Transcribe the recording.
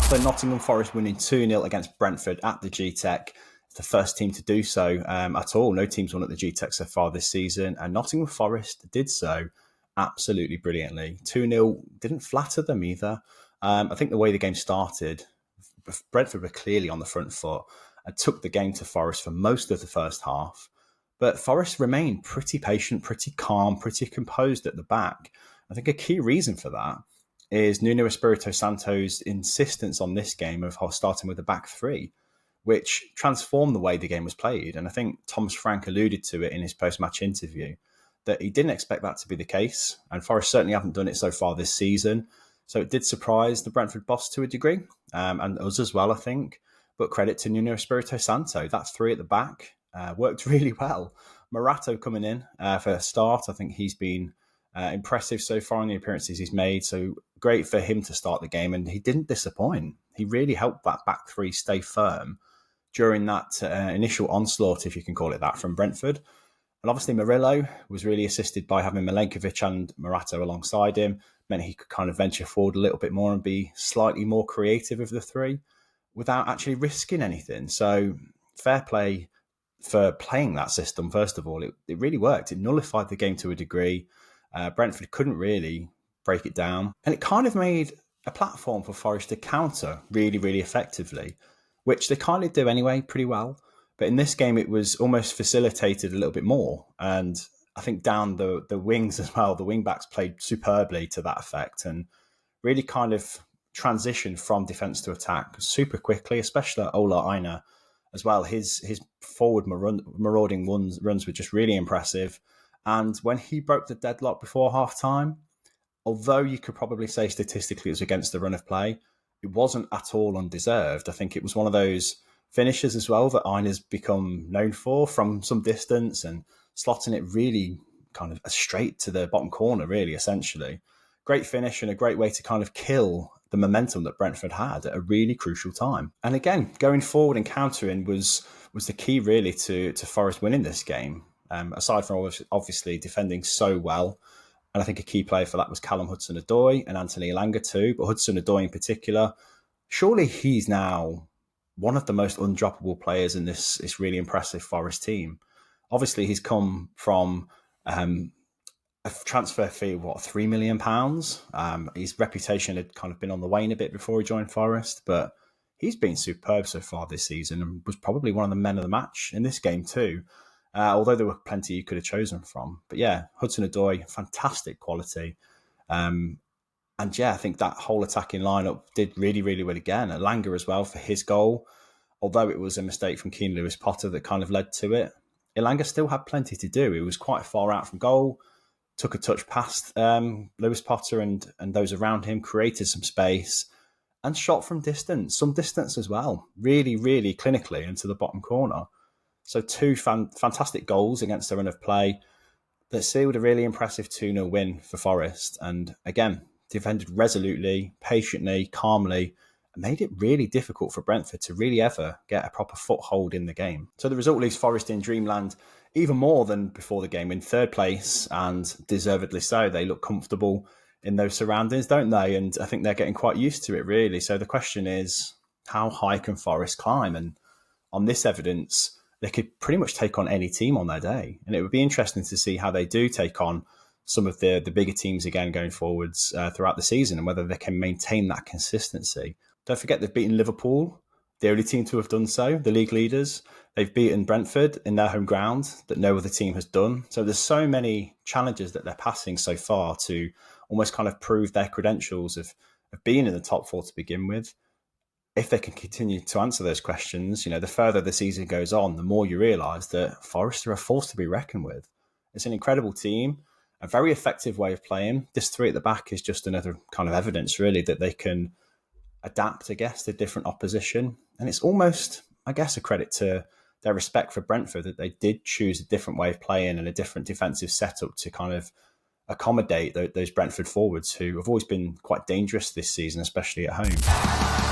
So Nottingham Forest winning 2-0 against Brentford at the G-Tech. It's the first team to do so at all. No teams won at the G-Tech so far this season. And Nottingham Forest did so absolutely brilliantly. 2-0 didn't flatter them either. I think the way the game started, Brentford were clearly on the front foot and took the game to Forest for most of the first half. But Forest remained pretty patient, pretty calm, pretty composed at the back. I think a key reason for that is Nuno Espírito Santo's insistence on this game of starting with a back three, which transformed the way the game was played. And I think Thomas Frank alluded to it in his post-match interview, that he didn't expect that to be the case. And Forest certainly haven't done it so far this season. So it did surprise the Brentford boss to a degree, and us as well, I think. But credit to Nuno Espírito Santo. That three at the back worked really well. Morato coming in for a start. I think he's been impressive so far in the appearances he's made. So great for him to start the game. And he didn't disappoint. He really helped that back three stay firm during that initial onslaught, if you can call it that, from Brentford. And obviously Murillo was really assisted by having Milenkovic and Morato alongside him. Meant he could kind of venture forward a little bit more and be slightly more creative of the three without actually risking anything. So fair play for playing that system, first of all. It really worked. It nullified the game to a degree. Brentford couldn't really break it down. And it kind of made a platform for Forest to counter really, really effectively, which they kind of do anyway pretty well. But in this game, it was almost facilitated a little bit more. And I think down the wings as well, the wing-backs played superbly to that effect and really kind of transitioned from defence to attack super quickly, especially Ola Aina as well. His forward marauding runs were just really impressive. And when he broke the deadlock before half-time, although you could probably say statistically it was against the run of play, it wasn't at all undeserved. I think it was one of those finishes as well that Aina's become known for from some distance and slotting it really kind of straight to the bottom corner, really, essentially. Great finish and a great way to kind of kill the momentum that Brentford had at a really crucial time. And again, going forward and countering was the key, really, to Forest winning this game. Aside from obviously defending so well. And I think a key player for that was Callum Hudson-Odoi and Anthony Elanga too. But Hudson-Odoi in particular, surely he's now one of the most undroppable players in this really impressive Forest team. Obviously, he's come from a transfer fee of, £3 million? His reputation had kind of been on the wane a bit before he joined Forest, but he's been superb so far this season and was probably one of the men of the match in this game too. Although there were plenty you could have chosen from. But yeah, Hudson-Odoi, fantastic quality. And yeah, I think that whole attacking lineup did really, really well again. Elanga as well for his goal. Although it was a mistake from Keane Lewis Potter that kind of led to it, Elanga still had plenty to do. He was quite far out from goal, took a touch past Lewis Potter and those around him, created some space and shot from distance, some distance as well. Really, really clinically into the bottom corner. So two fantastic goals against the run of play that sealed a really impressive 2-0 win for Forest. And again, defended resolutely, patiently, calmly, and made it really difficult for Brentford to really ever get a proper foothold in the game. So the result leaves Forest in dreamland even more than before the game, in third place, and deservedly so. They look comfortable in those surroundings, don't they? And I think they're getting quite used to it, really. So the question is, how high can Forest climb? And on this evidence, they could pretty much take on any team on their day. And it would be interesting to see how they do take on some of the bigger teams again going forwards throughout the season and whether they can maintain that consistency. Don't forget they've beaten Liverpool, the only team to have done so, the league leaders. They've beaten Brentford in their home ground that no other team has done. So there's so many challenges that they're passing so far to almost kind of prove their credentials of being in the top four to begin with. If they can continue to answer those questions, the further the season goes on, the more you realise that Forest are a force to be reckoned with. It's an incredible team, a very effective way of playing. This three at the back is just another kind of evidence, really, that they can adapt, I guess, to different opposition. And it's almost, I guess, a credit to their respect for Brentford that they did choose a different way of playing and a different defensive setup to kind of accommodate those Brentford forwards who have always been quite dangerous this season, especially at home.